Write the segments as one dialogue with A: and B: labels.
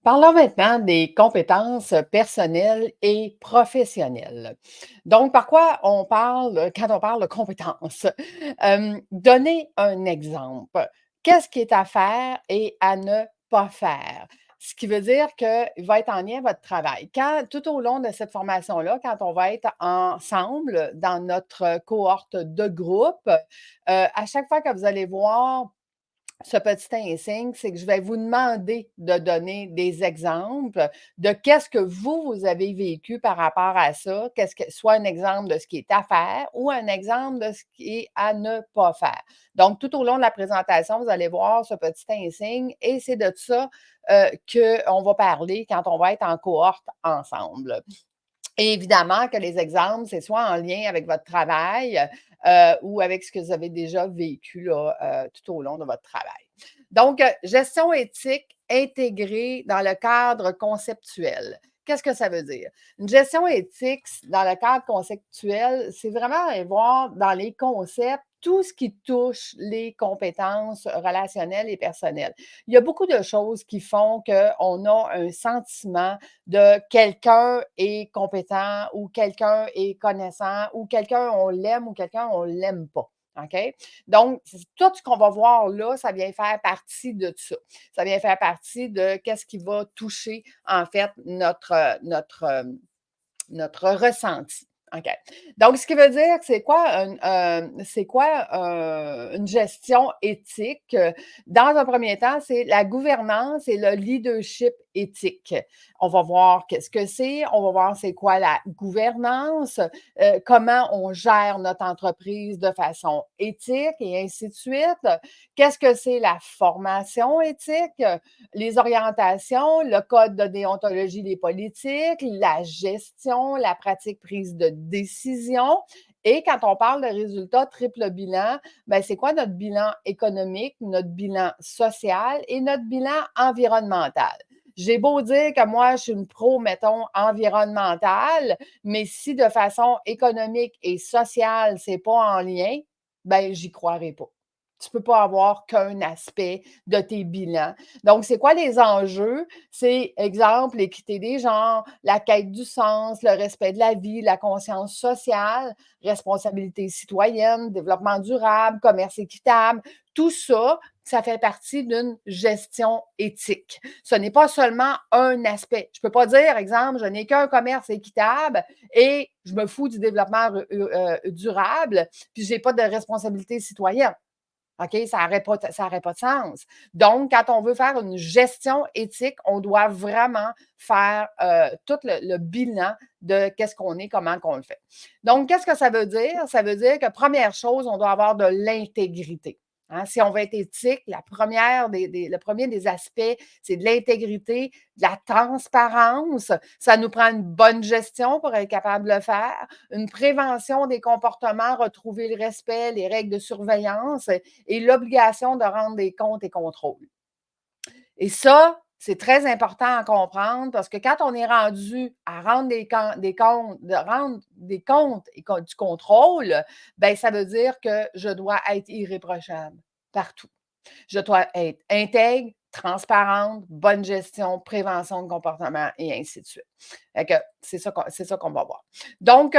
A: Parlons maintenant des compétences personnelles et professionnelles. Donc, par quoi on parle quand on parle de compétences? Donner un exemple. Qu'est-ce qui est à faire et à ne pas faire? Ce qui veut dire qu'il va être en lien avec votre travail. Tout au long de cette formation-là, quand on va être ensemble dans notre cohorte de groupe, à chaque fois que vous allez voir ce petit insigne, c'est que je vais vous demander de donner des exemples de qu'est-ce que vous avez vécu par rapport à ça, soit un exemple de ce qui est à faire ou un exemple de ce qui est à ne pas faire. Donc, tout au long de la présentation, vous allez voir ce petit insigne et c'est de ça qu'on va parler quand on va être en cohorte ensemble. Et évidemment que les exemples, c'est soit en lien avec votre travail, ou avec ce que vous avez déjà vécu là, tout au long de votre travail. Donc, gestion éthique intégrée dans le cadre conceptuel. Qu'est-ce que ça veut dire? Une gestion éthique dans le cadre conceptuel, c'est vraiment aller voir dans les concepts tout ce qui touche les compétences relationnelles et personnelles. Il y a beaucoup de choses qui font qu'on a un sentiment de quelqu'un est compétent ou quelqu'un est connaissant ou quelqu'un on l'aime ou quelqu'un on l'aime pas. OK? Donc, tout ce qu'on va voir là, ça vient faire partie de ça. Ça vient faire partie de qu'est-ce qui va toucher, en fait, notre ressenti. OK. Donc, ce qui veut dire, une gestion éthique? Dans un premier temps, c'est la gouvernance et le leadership éthique. On va voir qu'est-ce que c'est, on va voir c'est quoi la gouvernance, comment on gère notre entreprise de façon éthique et ainsi de suite. Qu'est-ce que c'est la formation éthique? Les orientations, le code de déontologie des politiques, la gestion, la pratique prise de décision. Et quand on parle de résultats triple bilan, ben c'est quoi notre bilan économique, notre bilan social et notre bilan environnemental? J'ai beau dire que moi, je suis une pro, mettons, environnementale, mais si de façon économique et sociale, c'est pas en lien, ben j'y croirais pas. Tu peux pas avoir qu'un aspect de tes bilans. Donc, c'est quoi les enjeux? C'est, exemple, l'équité des genres, la quête du sens, le respect de la vie, la conscience sociale, responsabilité citoyenne, développement durable, commerce équitable. Tout ça, ça fait partie d'une gestion éthique. Ce n'est pas seulement un aspect. Je ne peux pas dire, exemple, je n'ai qu'un commerce équitable et je me fous du développement durable, puis je n'ai pas de responsabilité citoyenne. OK? Ça aurait pas de sens. Donc, quand on veut faire une gestion éthique, on doit vraiment faire tout le bilan de qu'est-ce qu'on est, comment qu'on le fait. Donc, qu'est-ce que ça veut dire? Ça veut dire que première chose, on doit avoir de l'intégrité. Hein? Si on veut être éthique, le premier des aspects, c'est de l'intégrité, de la transparence. Ça nous prend une bonne gestion pour être capable de le faire, une prévention des comportements, retrouver le respect, les règles de surveillance et l'obligation de rendre des comptes et contrôles. Et ça, c'est très important à comprendre parce que quand on est rendu à rendre des comptes, de rendre des comptes et du contrôle, ben ça veut dire que je dois être irréprochable partout. Je dois être intègre, transparente, bonne gestion, prévention de comportement et ainsi de suite. Fait que c'est ça qu'on va voir. Donc,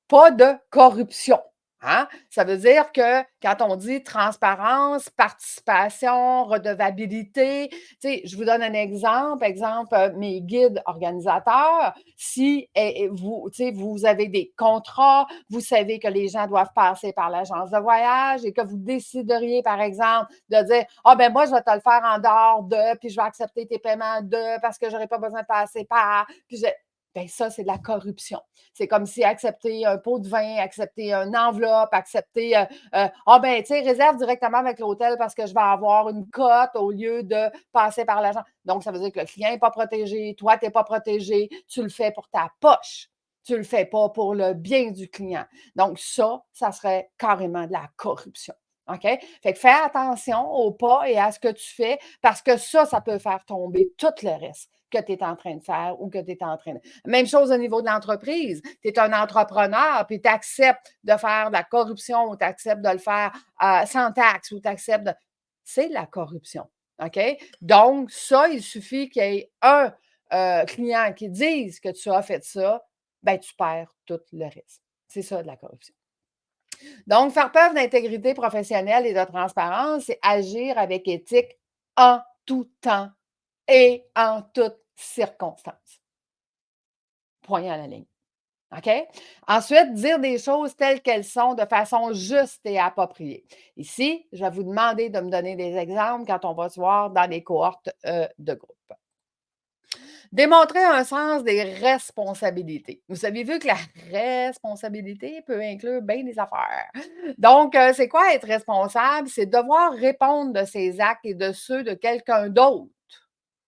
A: pas de corruption. Hein? Ça veut dire que quand on dit transparence, participation, redevabilité, je vous donne un exemple. Exemple, mes guides organisateurs, si vous avez des contrats, vous savez que les gens doivent passer par l'agence de voyage et que vous décideriez, par exemple, de dire ah ben moi, je vais te le faire en dehors de, puis je vais accepter tes paiements de parce que je n'aurai pas besoin de passer par. Ben ça, c'est de la corruption. C'est comme si accepter un pot de vin, accepter une enveloppe, accepter ah ben, tu sais, réserve directement avec l'hôtel parce que je vais avoir une cote au lieu de passer par l'agent. Donc, ça veut dire que le client n'est pas protégé, toi, tu n'es pas protégé, tu le fais pour ta poche. Tu ne le fais pas pour le bien du client. Donc, ça serait carrément de la corruption. OK? Fait que fais attention au pas et à ce que tu fais parce que ça peut faire tomber tout le reste que tu es en train de faire ou que tu es en train de. Même chose au niveau de l'entreprise. Tu es un entrepreneur, puis tu acceptes de faire de la corruption ou tu acceptes de le faire sans taxe ou tu acceptes de. C'est de la corruption. OK? Donc, ça, il suffit qu'il y ait un client qui dise que tu as fait ça, ben tu perds tout le reste. C'est ça de la corruption. Donc, faire preuve d'intégrité professionnelle et de transparence, c'est agir avec éthique en tout temps et en toutes circonstances. Point à la ligne. OK? Ensuite, dire des choses telles qu'elles sont de façon juste et appropriée. Ici, je vais vous demander de me donner des exemples quand on va se voir dans les cohortes de groupe. Démontrer un sens des responsabilités. Vous avez vu que la responsabilité peut inclure bien des affaires. Donc, c'est quoi être responsable? C'est devoir répondre de ses actes et de ceux de quelqu'un d'autre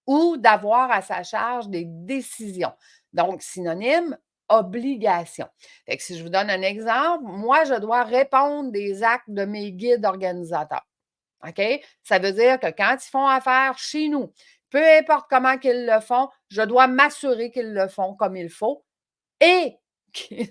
A: ou d'avoir à sa charge des décisions. Donc, synonyme, obligation. Fait que si je vous donne un exemple, moi, je dois répondre des actes de mes guides organisateurs. OK? Ça veut dire que quand ils font affaire chez nous, peu importe comment qu'ils le font, je dois m'assurer qu'ils le font comme il faut et qu'ils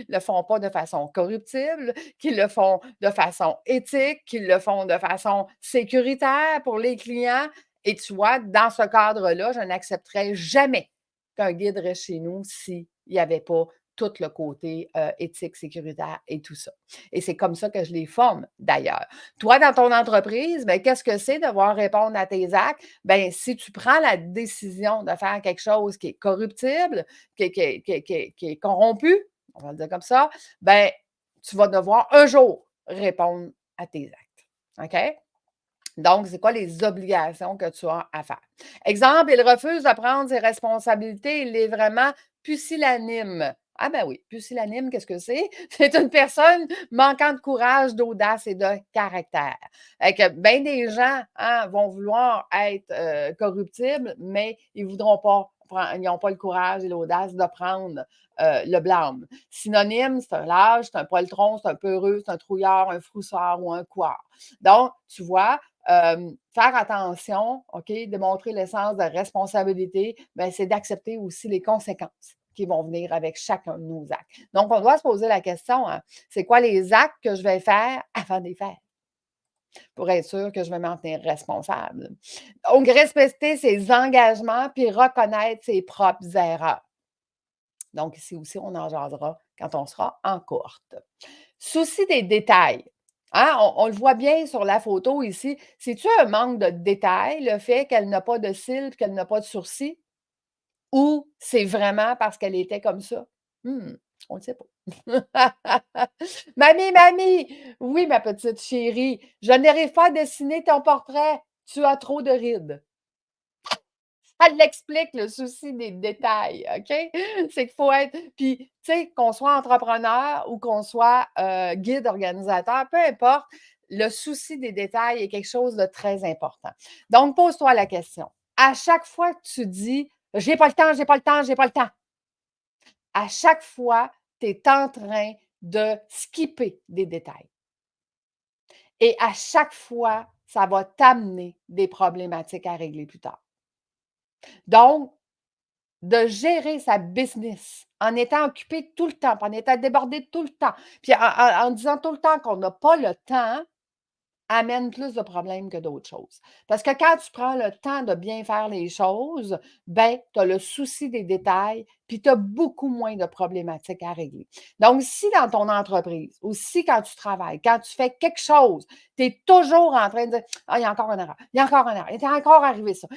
A: ne le font pas de façon corruptible, qu'ils le font de façon éthique, qu'ils le font de façon sécuritaire pour les clients. Et tu vois, dans ce cadre-là, je n'accepterais jamais qu'un guide reste chez nous s'il n'y avait pas tout le côté éthique, sécuritaire et tout ça. Et c'est comme ça que je les forme d'ailleurs. Toi, dans ton entreprise, ben, qu'est-ce que c'est devoir répondre à tes actes? Ben, si tu prends la décision de faire quelque chose qui est corruptible, qui est corrompu, on va le dire comme ça, ben, tu vas devoir un jour répondre à tes actes. OK? Donc, c'est quoi les obligations que tu as à faire? Exemple, il refuse de prendre ses responsabilités, il est vraiment pusillanime. Ah ben oui, pusillanime, qu'est-ce que c'est? C'est une personne manquant de courage, d'audace et de caractère. Fait que bien des gens hein, vont vouloir être corruptibles, mais ils ne voudront pas ils n'ont pas le courage et l'audace de prendre le blâme. Synonyme, c'est un lâche, c'est un poltron, c'est un peureux, c'est un trouillard, un froussard ou un couard. Donc, tu vois, faire attention, OK, démontrer l'essence de responsabilité, ben, c'est d'accepter aussi les conséquences qui vont venir avec chacun de nos actes. Donc, on doit se poser la question, hein, c'est quoi les actes que je vais faire avant de les faire pour être sûr que je vais m'en tenir responsable. Donc, respecter ses engagements puis reconnaître ses propres erreurs. Donc, ici aussi, on en jasera quand on sera en cohorte. Souci des détails. Hein, on le voit bien sur la photo ici. C'est-tu un manque de détails, le fait qu'elle n'a pas de cils, qu'elle n'a pas de sourcils? Ou c'est vraiment parce qu'elle était comme ça? Hmm, on ne sait pas. Mamie, mamie, oui, ma petite chérie, je n'arrive pas à dessiner ton portrait. Tu as trop de rides. Elle l'explique, le souci des détails, OK? C'est qu'il faut être puis, tu sais, qu'on soit entrepreneur ou qu'on soit, guide organisateur, peu importe, le souci des détails est quelque chose de très important. Donc, pose-toi la question. À chaque fois que tu dis: «J'ai pas le temps, j'ai pas le temps, j'ai pas le temps», à chaque fois, tu es en train de skipper des détails et à chaque fois, ça va t'amener des problématiques à régler plus tard. Donc, de gérer sa business en étant occupé tout le temps, puis en étant débordé tout le temps, puis en disant tout le temps qu'on n'a pas le temps, amène plus de problèmes que d'autres choses. Parce que quand tu prends le temps de bien faire les choses, ben, tu as le souci des détails, puis tu as beaucoup moins de problématiques à régler. Donc, si dans ton entreprise ou si quand tu travailles, quand tu fais quelque chose, tu es toujours en train de dire: «Ah, il y a encore une erreur, il y a encore une erreur, il est encore arrivé ça,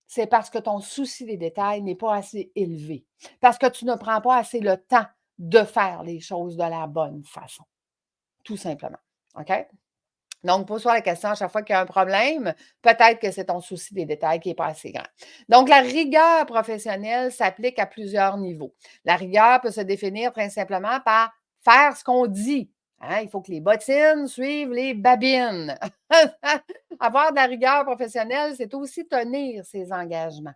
A: c'est parce que ton souci des détails n'est pas assez élevé, parce que tu ne prends pas assez le temps de faire les choses de la bonne façon, tout simplement. OK? Donc, pose-toi la question à chaque fois qu'il y a un problème, peut-être que c'est ton souci des détails qui n'est pas assez grand. Donc, la rigueur professionnelle s'applique à plusieurs niveaux. La rigueur peut se définir très simplement par faire ce qu'on dit. Hein, il faut que les bottines suivent les babines. Avoir de la rigueur professionnelle, c'est aussi tenir ses engagements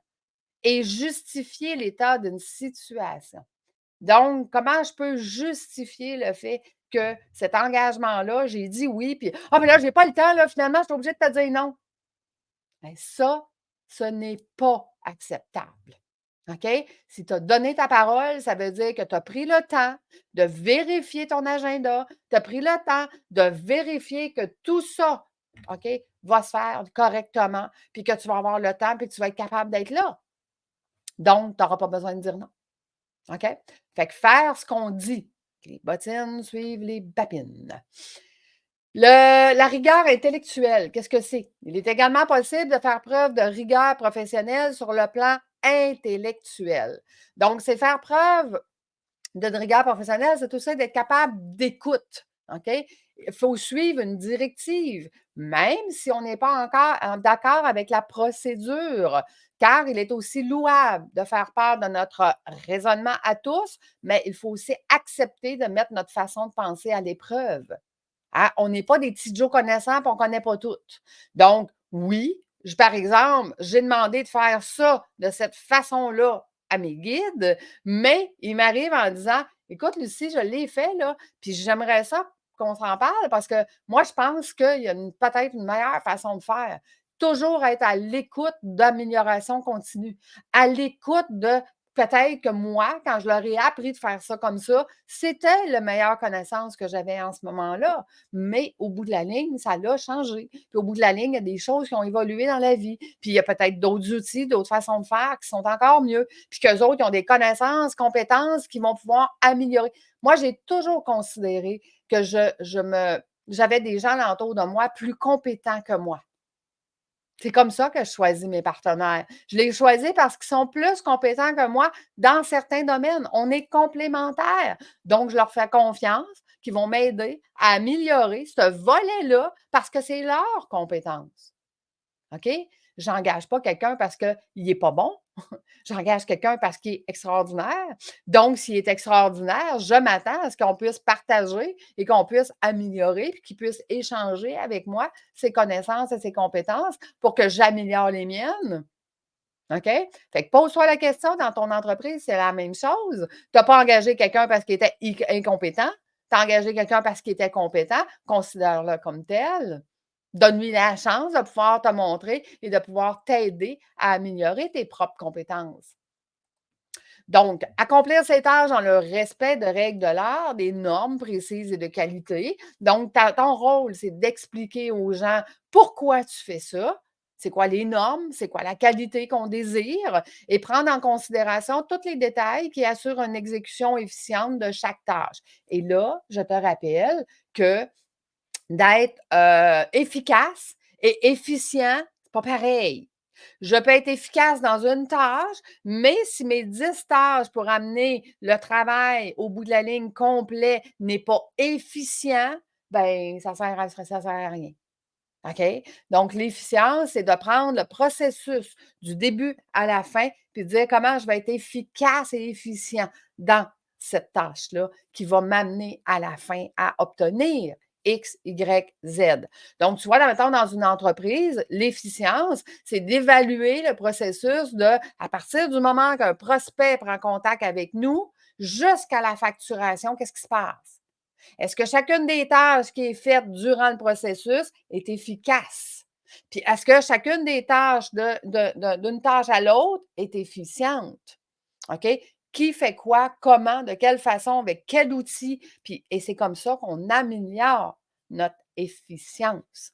A: et justifier l'état d'une situation. Donc, comment je peux justifier le fait que cet engagement-là, j'ai dit oui, puis ah, mais là, j'ai pas le temps, là, finalement, je suis obligée de te dire non. Bien, ça, ce n'est pas acceptable. OK? Si tu as donné ta parole, ça veut dire que tu as pris le temps de vérifier ton agenda, tu as pris le temps de vérifier que tout ça, OK, va se faire correctement, puis que tu vas avoir le temps, puis que tu vas être capable d'être là. Donc, tu n'auras pas besoin de dire non. OK? Fait que faire ce qu'on dit. Les bottines suivent les babines. La rigueur intellectuelle, qu'est-ce que c'est? Il est également possible de faire preuve de rigueur professionnelle sur le plan intellectuel. Donc, c'est faire preuve de rigueur professionnelle, c'est aussi d'être capable d'écoute. OK? Il faut suivre une directive, même si on n'est pas encore d'accord avec la procédure, car il est aussi louable de faire part de notre raisonnement à tous, mais il faut aussi accepter de mettre notre façon de penser à l'épreuve. Hein, on n'est pas des petits Joe connaissants et on ne connaît pas tout. Donc, oui, par exemple, j'ai demandé de faire ça de cette façon-là à mes guides, mais il m'arrive en disant: «Écoute, Lucie, je l'ai fait, là, puis j'aimerais ça qu'on s'en parle parce que moi, je pense qu'il y a peut-être une meilleure façon de faire». Toujours être à l'écoute d'amélioration continue, à l'écoute de peut-être que moi, quand je leur ai appris de faire ça comme ça, c'était la meilleure connaissance que j'avais en ce moment-là. Mais au bout de la ligne, ça l'a changé. Puis au bout de la ligne, il y a des choses qui ont évolué dans la vie. Puis il y a peut-être d'autres outils, d'autres façons de faire qui sont encore mieux. Puis qu'eux autres, ils ont des connaissances, compétences qui vont pouvoir améliorer. Moi, j'ai toujours considéré que j'avais des gens alentour de moi plus compétents que moi. C'est comme ça que je choisis mes partenaires. Je les choisis parce qu'ils sont plus compétents que moi dans certains domaines. On est complémentaires. Donc, je leur fais confiance qu'ils vont m'aider à améliorer ce volet-là parce que c'est leur compétence. OK? J'engage pas quelqu'un parce qu'il n'est pas bon. J'engage quelqu'un parce qu'il est extraordinaire. Donc, s'il est extraordinaire, je m'attends à ce qu'on puisse partager et qu'on puisse améliorer, puis qu'il puisse échanger avec moi ses connaissances et ses compétences pour que j'améliore les miennes. OK? Fait que pose-toi la question dans ton entreprise, c'est la même chose. Tu n'as pas engagé quelqu'un parce qu'il était incompétent. Tu as engagé quelqu'un parce qu'il était compétent. Considère-le comme tel. Donne-lui la chance de pouvoir te montrer et de pouvoir t'aider à améliorer tes propres compétences. Donc, accomplir ces tâches dans le respect de règles de l'art, des normes précises et de qualité. Donc, ton rôle, c'est d'expliquer aux gens pourquoi tu fais ça, c'est quoi les normes, c'est quoi la qualité qu'on désire, et prendre en considération tous les détails qui assurent une exécution efficiente de chaque tâche. Et là, je te rappelle que d'être efficace et efficient, c'est pas pareil. Je peux être efficace dans une tâche, mais si mes 10 tâches pour amener le travail au bout de la ligne complet n'est pas efficient, ben ça sert à rien. OK? Donc, l'efficience, c'est de prendre le processus du début à la fin, puis de dire comment je vais être efficace et efficient dans cette tâche-là qui va m'amener à la fin à obtenir X, Y, Z. Donc, tu vois, mettons, dans une entreprise, l'efficience, c'est d'évaluer le processus à partir du moment qu'un prospect prend contact avec nous jusqu'à la facturation, qu'est-ce qui se passe? Est-ce que chacune des tâches qui est faite durant le processus est efficace? Puis est-ce que chacune des tâches d'une tâche à l'autre est efficiente? OK? Qui fait quoi, comment, de quelle façon, avec quel outil? Et c'est comme ça qu'on améliore notre efficience.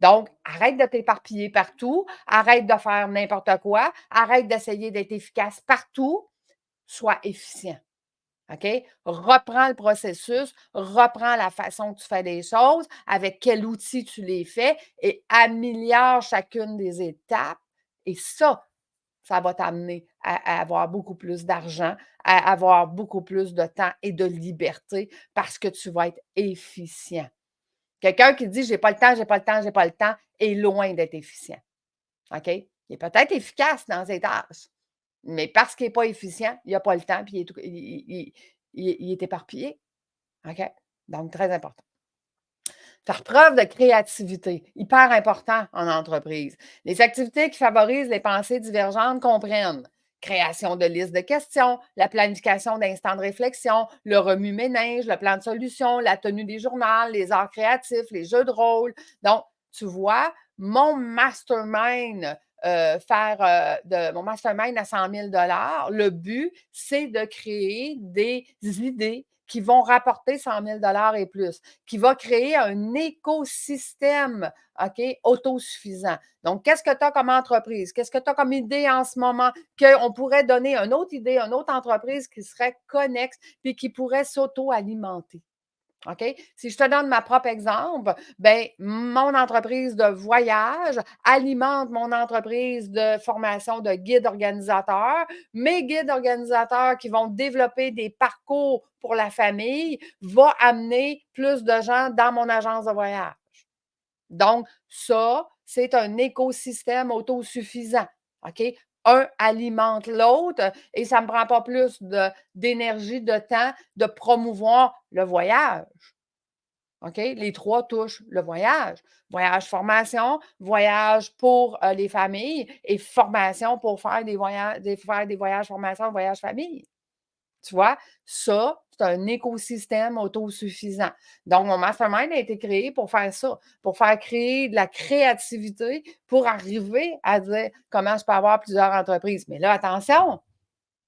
A: Donc, arrête de t'éparpiller partout, arrête de faire n'importe quoi, arrête d'essayer d'être efficace partout, sois efficient. OK? Reprends le processus, reprends la façon que tu fais les choses, avec quel outil tu les fais et améliore chacune des étapes. Et ça va t'amener à avoir beaucoup plus d'argent, à avoir beaucoup plus de temps et de liberté parce que tu vas être efficient. Quelqu'un qui dit j'ai pas le temps, j'ai pas le temps, j'ai pas le temps est loin d'être efficient. OK? Il est peut-être efficace dans ses tâches, mais parce qu'il n'est pas efficient, il n'a pas le temps, puis il est éparpillé. OK? Donc, très important. Faire preuve de créativité, hyper important en entreprise. Les activités qui favorisent les pensées divergentes comprennent création de listes de questions, la planification d'instants de réflexion, le remue-ménage, le plan de solution, la tenue des journaux, les arts créatifs, les jeux de rôle. Donc, tu vois, mon mastermind, mon mastermind à 100 000 le but, c'est de créer des idées qui vont rapporter 100 000 et plus, qui va créer un écosystème, OK, autosuffisant. Donc, qu'est-ce que tu as comme entreprise? Qu'est-ce que tu as comme idée en ce moment? Qu'on pourrait donner une autre idée, une autre entreprise qui serait connexe puis qui pourrait s'auto-alimenter. OK? Si je te donne ma propre exemple, ben mon entreprise de voyage alimente mon entreprise de formation de guide organisateur. Mes guides organisateurs qui vont développer des parcours pour la famille vont amener plus de gens dans mon agence de voyage. Donc, ça, c'est un écosystème autosuffisant. OK? Un alimente l'autre et ça ne me prend pas plus d'énergie, de temps de promouvoir le voyage. OK? Les 3 touchent le voyage. Voyage formation, voyage pour les familles et formation pour faire des voyages formation, voyages famille. Tu vois? Ça, c'est un écosystème autosuffisant. Donc, mon mastermind a été créé pour faire ça, pour faire créer de la créativité pour arriver à dire comment je peux avoir plusieurs entreprises. Mais là, attention,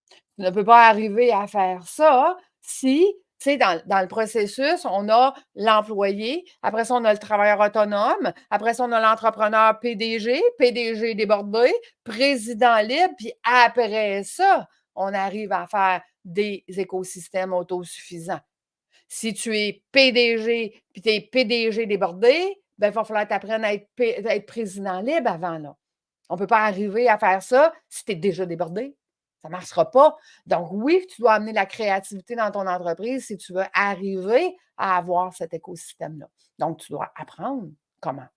A: tu ne peux pas arriver à faire ça si, tu sais, dans le processus, on a l'employé, après ça, on a le travailleur autonome, après ça, on a l'entrepreneur PDG, PDG débordé, président libre, puis après ça, on arrive à faire des écosystèmes autosuffisants. Si tu es PDG, puis tu es PDG débordé, ben, il va falloir t'apprendre à être président libre avant, là. On ne peut pas arriver à faire ça si tu es déjà débordé. Ça ne marchera pas. Donc, oui, tu dois amener la créativité dans ton entreprise si tu veux arriver à avoir cet écosystème-là. Donc, tu dois apprendre comment.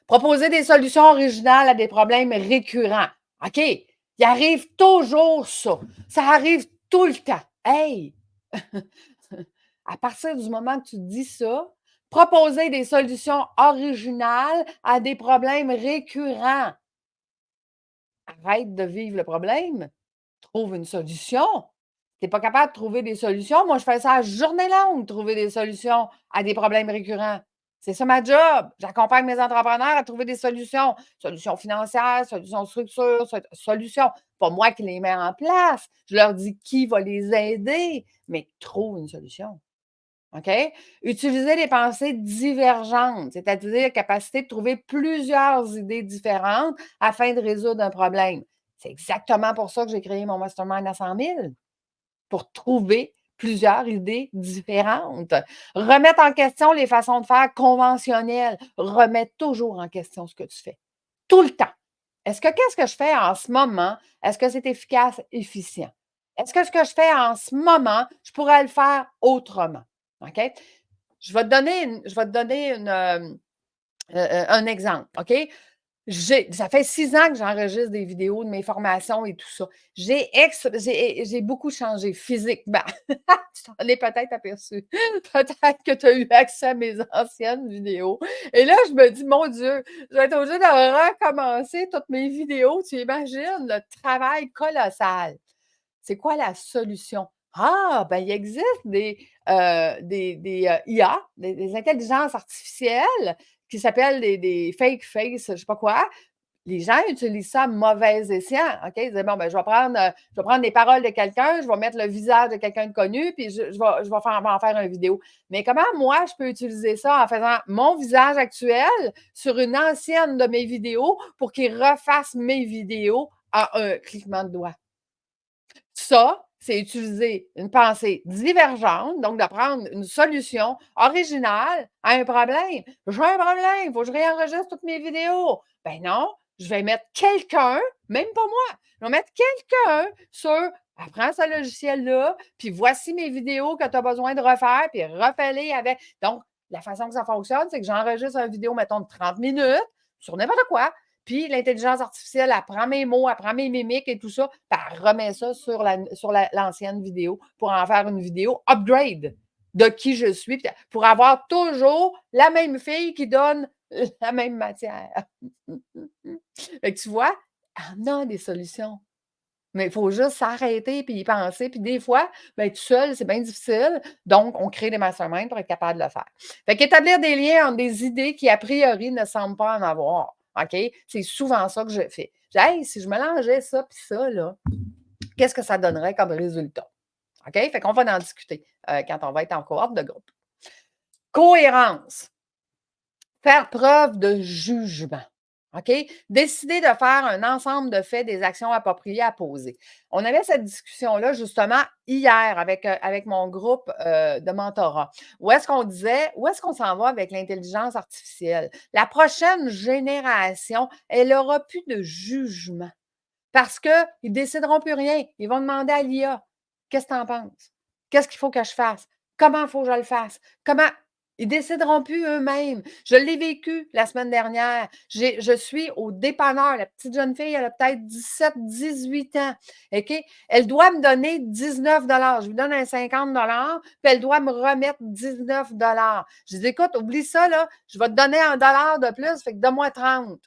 A: Proposer des solutions originales à des problèmes récurrents. OK, il arrive toujours ça. Ça arrive tout le temps. Hey! À partir du moment que tu dis ça, proposer des solutions originales à des problèmes récurrents. Arrête de vivre le problème, trouve une solution. Tu n'es pas capable de trouver des solutions. Moi, je fais ça à journée longue, trouver des solutions à des problèmes récurrents. C'est ça ma job. J'accompagne mes entrepreneurs à trouver des solutions. Solutions financières, solutions de structure, solutions. Pas moi qui les mets en place. Je leur dis qui va les aider, mais trouve une solution. OK? Utiliser les pensées divergentes, c'est-à-dire la capacité de trouver plusieurs idées différentes afin de résoudre un problème. C'est exactement pour ça que j'ai créé mon mastermind à 100 000, pour trouver plusieurs idées différentes. Remettre en question les façons de faire conventionnelles. Remettre toujours en question ce que tu fais. Tout le temps. Qu'est-ce que je fais en ce moment? Est-ce que c'est efficace, efficient? Est-ce que ce que je fais en ce moment, je pourrais le faire autrement? OK? Je vais te donner un exemple, OK? Ça fait 6 ans que j'enregistre des vidéos de mes formations et tout ça. J'ai beaucoup changé physiquement. Tu t'en es peut-être aperçu. Peut-être que tu as eu accès à mes anciennes vidéos. Et là, je me dis: «Mon Dieu, je vais être obligée de recommencer toutes mes vidéos». Tu imagines le travail colossal. C'est quoi la solution? Ah, ben, il existe des IA, des intelligences artificielles qui s'appellent des fake face, je ne sais pas quoi. Les gens utilisent ça à mauvais escient, OK? Ils disent: «Bon, ben, je vais prendre les paroles de quelqu'un, je vais mettre le visage de quelqu'un de connu, puis je vais en faire une vidéo». Mais comment moi, je peux utiliser ça en faisant mon visage actuel sur une ancienne de mes vidéos pour qu'il refasse mes vidéos en un cliquement de doigt? Ça, c'est utiliser une pensée divergente, donc de prendre une solution originale à un problème. J'ai un problème, il faut que je réenregistre toutes mes vidéos. Ben non, je vais mettre quelqu'un, même pas moi, je vais mettre quelqu'un sur apprends ce logiciel-là, puis voici mes vidéos que tu as besoin de refaire, puis refais-les avec. Donc, la façon que ça fonctionne, c'est que j'enregistre une vidéo, mettons, de 30 minutes sur n'importe quoi. Puis l'intelligence artificielle, elle prend mes mots, elle prend mes mimiques et tout ça, puis elle remet ça sur l'ancienne vidéo pour en faire une vidéo upgrade de qui je suis, pour avoir toujours la même fille qui donne la même matière. Fait que tu vois, on a des solutions. Mais il faut juste s'arrêter puis y penser. Puis des fois, ben, tout seul, c'est bien difficile. Donc, on crée des masterminds pour être capable de le faire. Fait qu'établir des liens entre des idées qui, a priori, ne semblent pas en avoir. OK? C'est souvent ça que je fais. Je dis: «Hey, si je mélangeais ça puis ça, là, qu'est-ce que ça donnerait comme résultat?» OK? Fait qu'on va en discuter, quand on va être en cohorte de groupe. Cohérence. Faire preuve de jugement. OK? Décider de faire un ensemble de faits, des actions appropriées à poser. On avait cette discussion-là justement hier avec mon groupe de mentorat. Où est-ce qu'on disait, où est-ce qu'on s'en va avec l'intelligence artificielle? La prochaine génération, elle n'aura plus de jugement parce qu'ils ne décideront plus rien. Ils vont demander à l'IA, qu'est-ce que tu en penses? Qu'est-ce qu'il faut que je fasse? Comment il faut que je le fasse? Comment? Ils ne décideront plus eux-mêmes. Je l'ai vécu la semaine dernière. Je suis au dépanneur. La petite jeune fille, elle a peut-être 17, 18 ans. OK? Elle doit me donner 19. Je lui donne un 50, puis elle doit me remettre 19. Je dis, écoute, oublie ça, là. Je vais te donner $1 de plus, fait que donne-moi 30.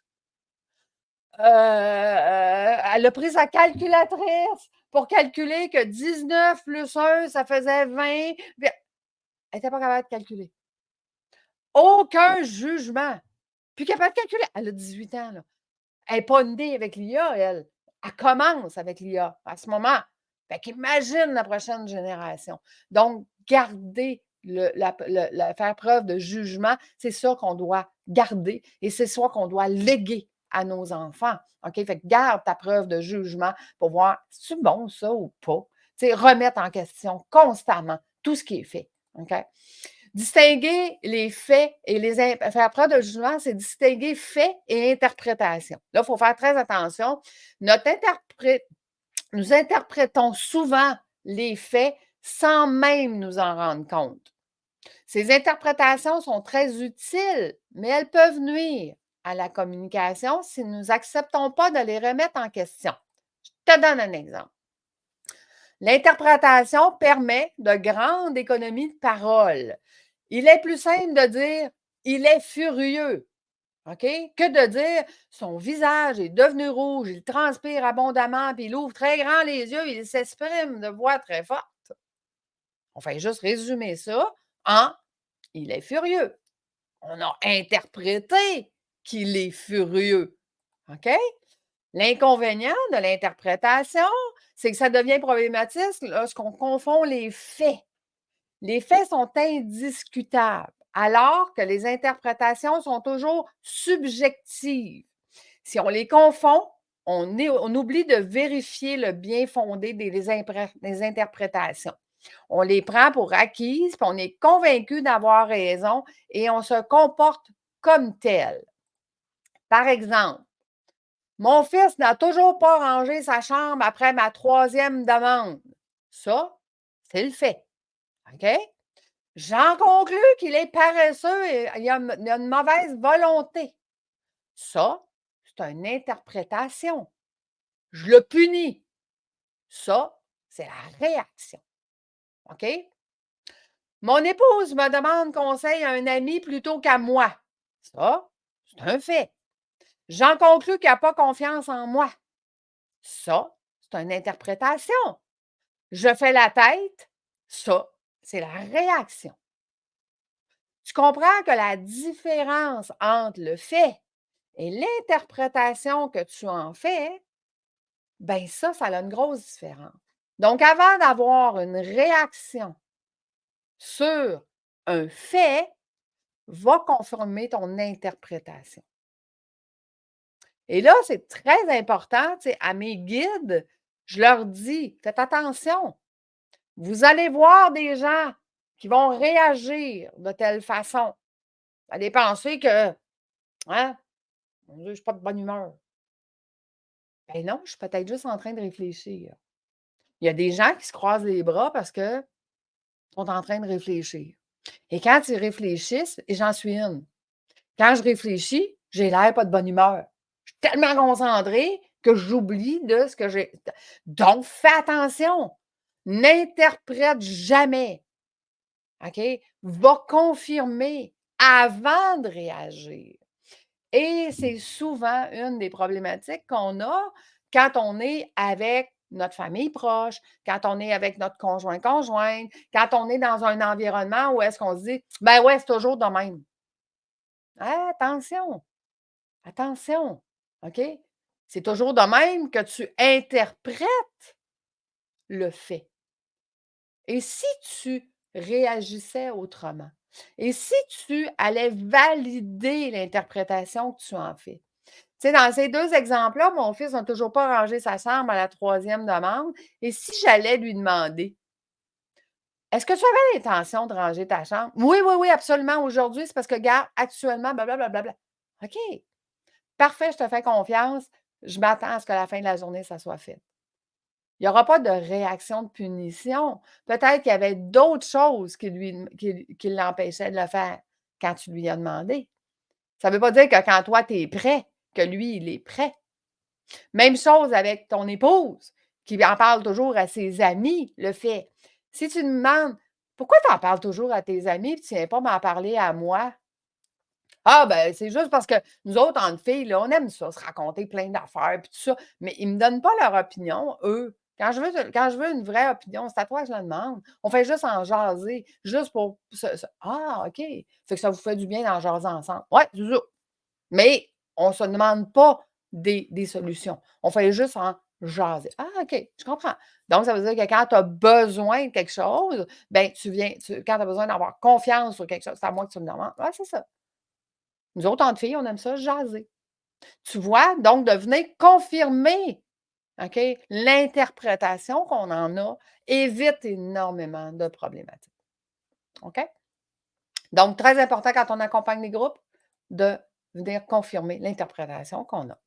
A: Elle a pris sa calculatrice pour calculer que 19 plus 1, ça faisait 20. Puis elle n'était pas capable de calculer. Aucun jugement. Plus capable de calculer. Elle a 18 ans, là. Elle n'est pas née avec l'IA, elle. Elle commence avec l'IA à ce moment. Fait qu'imagine la prochaine génération. Donc, garder faire preuve de jugement, c'est ça qu'on doit garder et c'est ça qu'on doit léguer à nos enfants. OK? Fait que garde ta preuve de jugement pour voir si c'est bon ça ou pas. Tu sais, remettre en question constamment tout ce qui est fait. OK? Distinguer les faits et faire preuve de jugement, c'est distinguer faits et interprétation. Là, il faut faire très attention. Nous interprétons souvent les faits sans même nous en rendre compte. Ces interprétations sont très utiles, mais elles peuvent nuire à la communication si nous n'acceptons pas de les remettre en question. Je te donne un exemple. L'interprétation permet de grandes économies de parole. Il est plus simple de dire il est furieux, OK, que de dire son visage est devenu rouge, il transpire abondamment, puis il ouvre très grand les yeux, il s'exprime de voix très forte. On fait juste résumer ça en il est furieux. On a interprété qu'il est furieux. OK? L'inconvénient de l'interprétation, c'est que ça devient problématique lorsqu'on confond les faits. Les faits sont indiscutables, alors que les interprétations sont toujours subjectives. Si on les confond, on oublie de vérifier le bien fondé des interprétations. On les prend pour acquises, puis on est convaincu d'avoir raison et on se comporte comme tel. Par exemple, mon fils n'a toujours pas rangé sa chambre après ma troisième demande. Ça, c'est le fait. OK? J'en conclus qu'il est paresseux et il a une mauvaise volonté. Ça, c'est une interprétation. Je le punis. Ça, c'est la réaction. OK? Mon épouse me demande conseil à un ami plutôt qu'à moi. Ça, c'est un fait. J'en conclus qu'il n'a pas confiance en moi. Ça, c'est une interprétation. Je fais la tête. Ça, c'est la réaction. Tu comprends que la différence entre le fait et l'interprétation que tu en fais, ben ça a une grosse différence. Donc, avant d'avoir une réaction sur un fait, va confirmer ton interprétation. Et là, c'est très important, tu sais, à mes guides, je leur dis, faites attention, vous allez voir des gens qui vont réagir de telle façon. Vous allez penser que, hein, mon Dieu, je suis pas de bonne humeur. Ben non, je suis peut-être juste en train de réfléchir. Il y a des gens qui se croisent les bras parce qu'ils sont en train de réfléchir. Et quand ils réfléchissent, et j'en suis une, quand je réfléchis, j'ai l'air pas de bonne humeur. Je suis tellement concentrée que j'oublie de ce que j'ai. Donc, fais attention. N'interprète jamais. OK? Va confirmer avant de réagir. Et c'est souvent une des problématiques qu'on a quand on est avec notre famille proche, quand on est avec notre conjoint-conjointe, quand on est dans un environnement où est-ce qu'on se dit: «Ben ouais, c'est toujours de même». Ah, attention, attention, OK? C'est toujours de même que tu interprètes le fait. Et si tu réagissais autrement? Et si tu allais valider l'interprétation que tu en fais? Tu sais, dans ces 2 exemples-là, mon fils n'a toujours pas rangé sa chambre à la troisième demande. Et si j'allais lui demander: «Est-ce que tu avais l'intention de ranger ta chambre?» «Oui, oui, oui, absolument. Aujourd'hui, c'est parce que regarde, actuellement, blablabla». OK, parfait, je te fais confiance. Je m'attends à ce que la fin de la journée, ça soit fait. Il n'y aura pas de réaction de punition. Peut-être qu'il y avait d'autres choses qui l'empêchaient de le faire quand tu lui as demandé. Ça ne veut pas dire que quand toi, tu es prêt, que lui, il est prêt. Même chose avec ton épouse, qui en parle toujours à ses amis, le fait. Si tu demandes: «Pourquoi tu en parles toujours à tes amis et tu ne viens pas m'en parler à moi?» «Ah ben, c'est juste parce que nous autres, entre filles, là, on aime ça, se raconter plein d'affaires puis tout ça». Mais ils ne me donnent pas leur opinion, eux. Quand je veux une vraie opinion, c'est à toi que je la demande. On fait juste en jaser, juste pour «Ah OK, fait que ça vous fait du bien d'en jaser ensemble». Ouais, c'est ça. Mais on ne se demande pas des solutions. On fait juste en jaser. «Ah OK, je comprends». Donc ça veut dire que quand tu as besoin de quelque chose, ben quand tu as besoin d'avoir confiance sur quelque chose, c'est à moi que tu me demandes. Ouais, c'est ça. Nous autres, entre filles, on aime ça jaser. Tu vois? Donc de venir confirmer, OK, l'interprétation qu'on en a évite énormément de problématiques. OK? Donc très important quand on accompagne les groupes de venir confirmer l'interprétation qu'on a.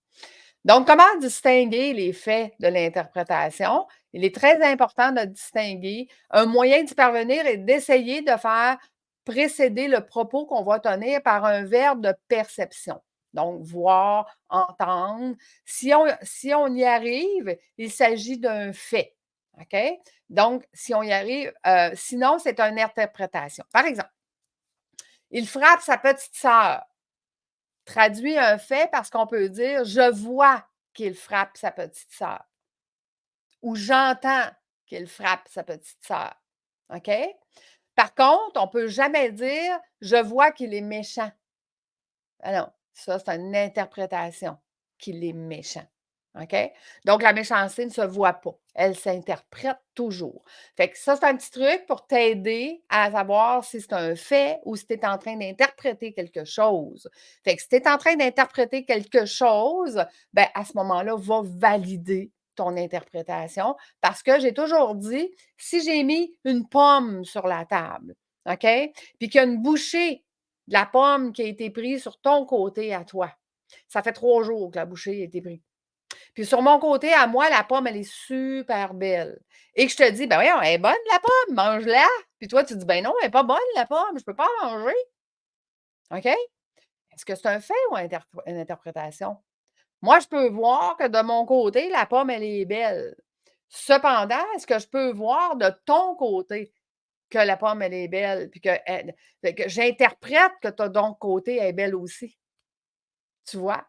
A: Donc, comment distinguer les faits de l'interprétation? Il est très important de distinguer. Un moyen d'y parvenir est d'essayer de faire précéder le propos qu'on va tenir par un verbe de perception. Donc, voir, entendre. Si on y arrive, il s'agit d'un fait. OK? Donc, si on y arrive, sinon, c'est une interprétation. Par exemple, il frappe sa petite sœur. Traduit un fait parce qu'on peut dire: «Je vois qu'il frappe sa petite sœur» ou «J'entends qu'il frappe sa petite sœur». OK? Par contre, on peut jamais dire: «Je vois qu'il est méchant». Ah non, ça, c'est une interprétation qu'il est méchant. OK? Donc la méchanceté ne se voit pas, elle s'interprète toujours. Fait que ça, c'est un petit truc pour t'aider à savoir si c'est un fait ou si tu es en train d'interpréter quelque chose. Fait que si tu es en train d'interpréter quelque chose, ben à ce moment-là, va valider ton interprétation parce que j'ai toujours dit, si j'ai mis une pomme sur la table, OK? Puis qu'il y a une bouchée de la pomme qui a été prise sur ton côté à toi. Ça fait 3 jours que la bouchée a été prise. Puis sur mon côté à moi, la pomme, elle est super belle et que je te dis: «Ben voyons, elle est bonne la pomme, mange-la». Puis toi, tu dis: «Ben non, elle est pas bonne la pomme, je peux pas la manger». OK? Est-ce que c'est un fait ou une interprétation? Moi, je peux voir que de mon côté, la pomme, elle est belle. Cependant, est-ce que je peux voir de ton côté que la pomme, elle est belle, puis que j'interprète que de ton côté, elle est belle aussi? Tu vois?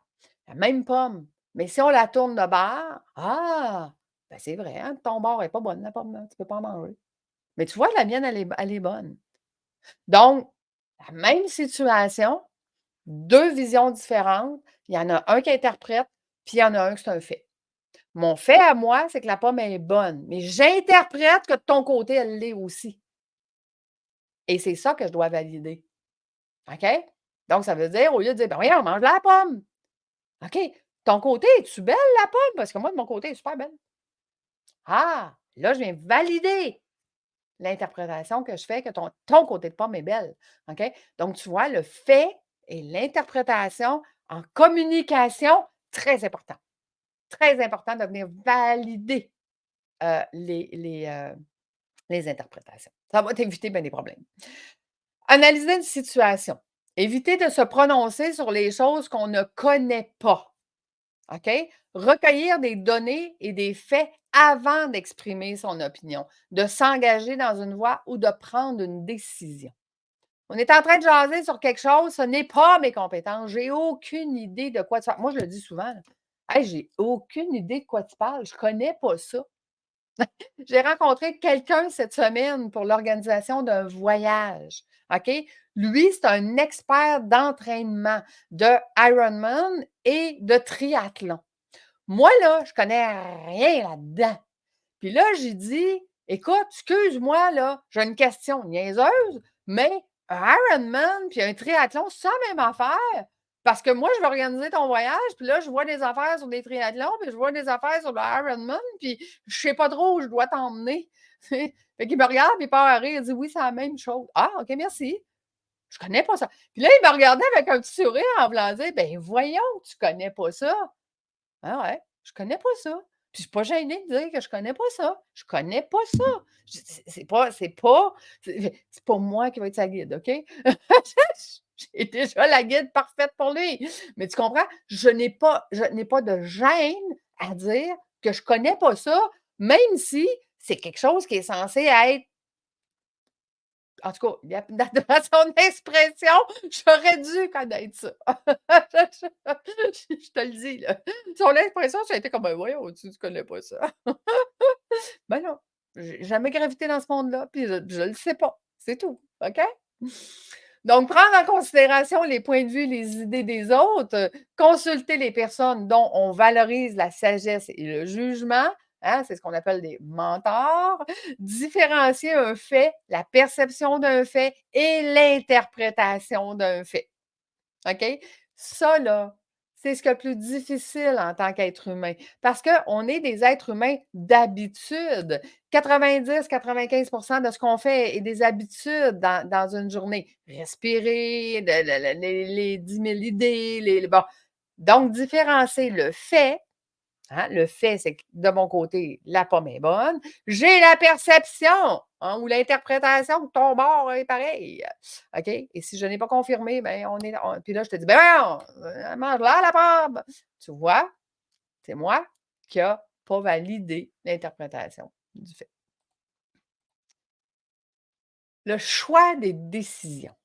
A: La même pomme, mais si on la tourne de bord, ah! Ben, c'est vrai, hein, de ton bord, elle est pas bonne la pomme, là, tu peux pas en manger. Mais tu vois, la mienne, elle est bonne. Donc, la même situation, 2 visions différentes, il y en a un qui interprète, puis il y en a un que c'est un fait. Mon fait à moi, c'est que la pomme elle est bonne, mais j'interprète que de ton côté, elle l'est aussi et c'est ça que je dois valider. OK? Donc ça veut dire, au lieu de dire: «Ben voyons, mange la pomme». OK. Ton côté, es-tu belle la pomme? Parce que moi, de mon côté, elle est super belle. Ah! Là, je viens valider l'interprétation que je fais que ton côté de pomme est belle. OK? Donc, tu vois, le fait et l'interprétation en communication, très important. Très important de venir valider, heu, les les, heu, les interprétations. Ça va t'éviter bien des problèmes. Analyser une situation. Éviter de se prononcer sur les choses qu'on ne connaît pas. OK? Recueillir des données et des faits avant d'exprimer son opinion, de s'engager dans une voie ou de prendre une décision. On est en train de jaser sur quelque chose, ce n'est pas mes compétences. J'ai aucune idée de quoi tu parles. Moi, je le dis souvent, là. Hey, j'ai aucune idée de quoi tu parles. Je connais pas ça. J'ai rencontré quelqu'un cette semaine pour l'organisation d'un voyage. OK? Lui, c'est un expert d'entraînement de Ironman et de triathlon. Moi, là, je connais rien là-dedans. Puis là, j'ai dit: Écoute, excuse-moi, là, j'ai une question niaiseuse, mais un Ironman puis un triathlon, c'est ça la même affaire? Parce que moi, je vais organiser ton voyage, puis là, je vois des affaires sur des triathlons, puis je vois des affaires sur le Ironman, puis je sais pas trop où je dois t'emmener. Fait qu'il me regarde, puis il part à rire, il dit: «Oui, c'est la même chose». «Ah, OK, merci. Je connais pas ça». Puis là, il me regardait avec un petit sourire en voulant dire: «Ben voyons, tu connais pas ça». Ah ouais, je connais pas ça. Puis je suis pas gênée de dire que je connais pas ça. Je connais pas ça. C'est pas moi qui va être sa guide, OK? J'ai déjà la guide parfaite pour lui. Mais tu comprends? Je n'ai pas de gêne à dire que je connais pas ça, même si c'est quelque chose qui est censé être en tout cas, il y a dans son expression, j'aurais dû connaître ça. Je te le dis, là. Son expression, ça a été comme: «Ben, voyons, tu connais pas ça». Ben non, j'ai jamais gravité dans ce monde-là, puis je le sais pas, c'est tout, OK? Donc prendre en considération les points de vue, les idées des autres, consulter les personnes dont on valorise la sagesse et le jugement, hein, c'est ce qu'on appelle des mentors, différencier un fait, la perception d'un fait et l'interprétation d'un fait. OK? Ça, là, c'est ce qu'il y a de plus difficile en tant qu'être humain parce qu'on est des êtres humains d'habitude. 90-95 de ce qu'on fait est des habitudes dans une journée. Respirer, les 10 000 idées, bon. Donc, différencier le fait. Hein, le fait, c'est que de mon côté, la pomme est bonne. J'ai la perception, hein, ou l'interprétation que ton bord est pareil. OK? Et si je n'ai pas confirmé, ben puis là, je te dis: «Ben voyons, mange-la la pomme!» Tu vois? C'est moi qui a pas validé l'interprétation du fait. Le choix des décisions.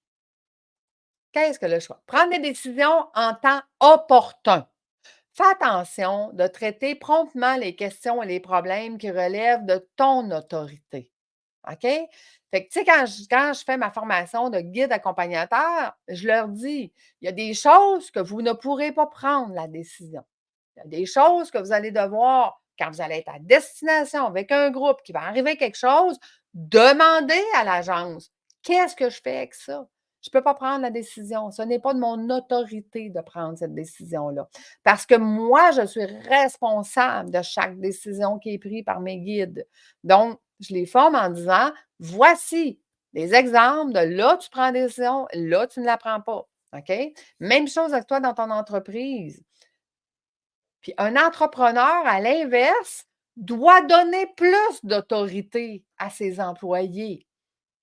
A: Qu'est-ce que le choix? Prendre des décisions en temps opportun. Fais attention de traiter promptement les questions et les problèmes qui relèvent de ton autorité. OK? Fait que, tu sais, quand je fais ma formation de guide accompagnateur, je leur dis, il y a des choses que vous ne pourrez pas prendre la décision. Il y a des choses que vous allez devoir, quand vous allez être à destination avec un groupe, qui va arriver quelque chose, demander à l'agence, qu'est-ce que je fais avec ça? Je ne peux pas prendre la décision. Ce n'est pas de mon autorité de prendre cette décision-là. Parce que moi, je suis responsable de chaque décision qui est prise par mes guides. Donc, je les forme en disant, voici des exemples de là, tu prends la décision, là, tu ne la prends pas. OK? Même chose avec toi dans ton entreprise. Puis un entrepreneur, à l'inverse, doit donner plus d'autorité à ses employés.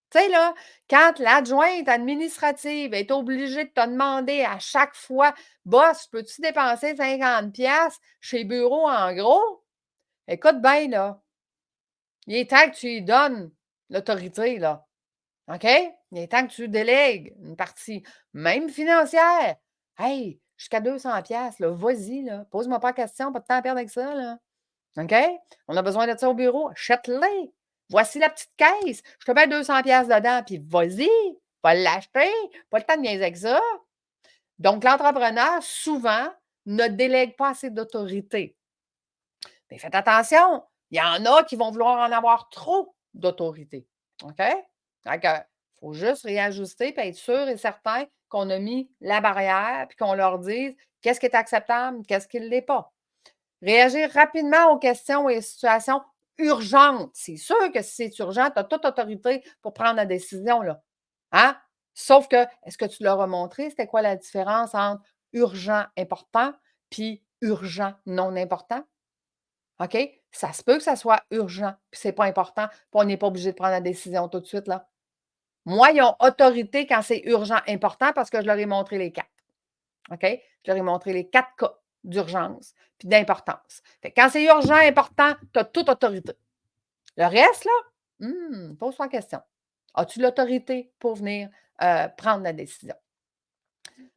A: Tu sais, là, quand l'adjointe administrative est obligée de te demander à chaque fois: «Boss, peux-tu dépenser 50$ chez Bureau en gros?» Écoute bien, là, il est temps que tu lui donnes l'autorité, là. OK? Il est temps que tu délègues une partie, même financière. Hey, jusqu'à 200$, là, vas-y, là, pose-moi pas de questions, pas de temps à perdre avec ça, là. OK? On a besoin de ça au bureau, achète-les. Voici la petite caisse, je te mets 200$ dedans, puis vas-y, va l'acheter, pas le temps de niaiser avec ça. Donc l'entrepreneur, souvent, ne délègue pas assez d'autorité. Mais faites attention, il y en a qui vont vouloir en avoir trop d'autorité. OK? Donc, il faut juste réajuster et être sûr et certain qu'on a mis la barrière puis qu'on leur dise qu'est-ce qui est acceptable, qu'est-ce qui ne l'est pas. Réagir rapidement aux questions et situations urgentes. C'est sûr que si c'est urgent, tu as toute autorité pour prendre la décision, là. Hein? Sauf que, est-ce que tu leur as montré c'était quoi la différence entre urgent important puis urgent non important? OK? Ça se peut que ça soit urgent, puis c'est pas important, puis on n'est pas obligé de prendre la décision tout de suite, là. Moi, ils ont autorité quand c'est urgent, important parce que je leur ai montré les 4. OK? Je leur ai montré les 4 cas d'urgence puis d'importance. Fait que quand c'est urgent, important, tu as toute autorité. Le reste, là, pose-toi la question. As-tu l'autorité pour venir, prendre la décision?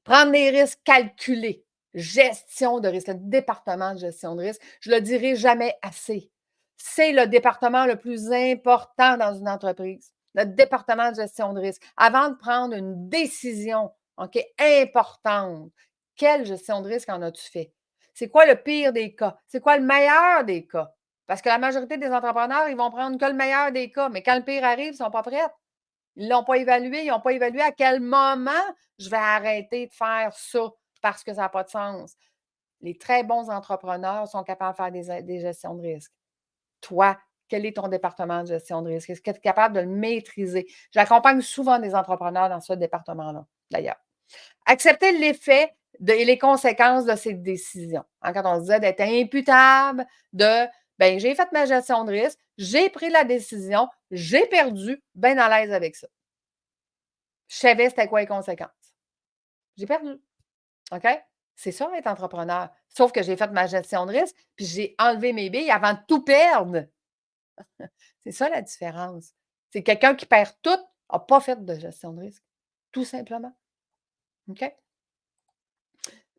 A: Prendre des risques calculés, gestion de risque, le département de gestion de risque, je le dirai jamais assez. C'est le département le plus important dans une entreprise, le département de gestion de risque. Avant de prendre une décision, OK, importante, quelle gestion de risque en as-tu fait? C'est quoi le pire des cas? C'est quoi le meilleur des cas? Parce que la majorité des entrepreneurs, ils vont prendre que le meilleur des cas, mais quand le pire arrive, ils ne sont pas prêts. Ils ne l'ont pas évalué, ils n'ont pas évalué à quel moment je vais arrêter de faire ça parce que ça n'a pas de sens. Les très bons entrepreneurs sont capables de faire des gestions de risque. Toi, quel est ton département de gestion de risque? Est-ce que tu es capable de le maîtriser? J'accompagne souvent des entrepreneurs dans ce département-là, d'ailleurs. Accepter l'effet et les conséquences de ces décisions. Hein, quand on se disait d'être imputable, ben j'ai fait ma gestion de risque, j'ai pris la décision, j'ai perdu, bien à l'aise avec ça. Je savais c'était quoi les conséquences. J'ai perdu. OK? C'est ça être entrepreneur. Sauf que j'ai fait ma gestion de risque, puis j'ai enlevé mes billes avant de tout perdre. C'est ça la différence. C'est quelqu'un qui perd tout, n'a pas fait de gestion de risque. Tout simplement. OK?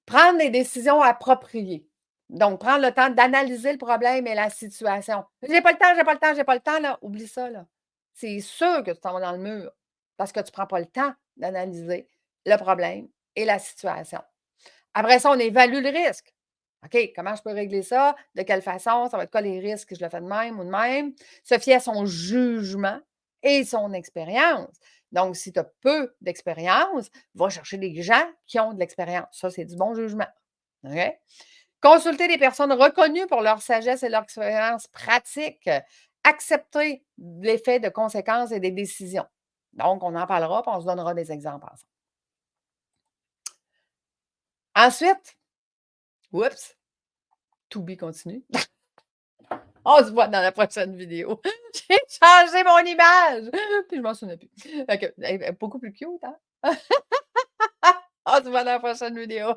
A: Prendre les décisions appropriées. Donc, prendre le temps d'analyser le problème et la situation. J'ai pas le temps, j'ai pas le temps, j'ai pas le temps, là. Oublie ça, là. C'est sûr que tu t'en vas dans le mur parce que tu prends pas le temps d'analyser le problème et la situation. Après ça, on évalue le risque. OK, comment je peux régler ça? De quelle façon? Ça va être quoi les risques? Je le fais de même ou de même? Se fier à son jugement et son expérience. Donc, si tu as peu d'expérience, va chercher des gens qui ont de l'expérience. Ça, c'est du bon jugement. OK? Consulter des personnes reconnues pour leur sagesse et leur expérience pratique. Accepter l'effet de conséquences et des décisions. Donc, on en parlera, puis on se donnera des exemples ensemble. Ensuite, oups, to be continue. On se voit dans la prochaine vidéo. J'ai changé mon image, puis je m'en souviens plus. Fait que, elle est beaucoup plus cute, hein? On se voit dans la prochaine vidéo.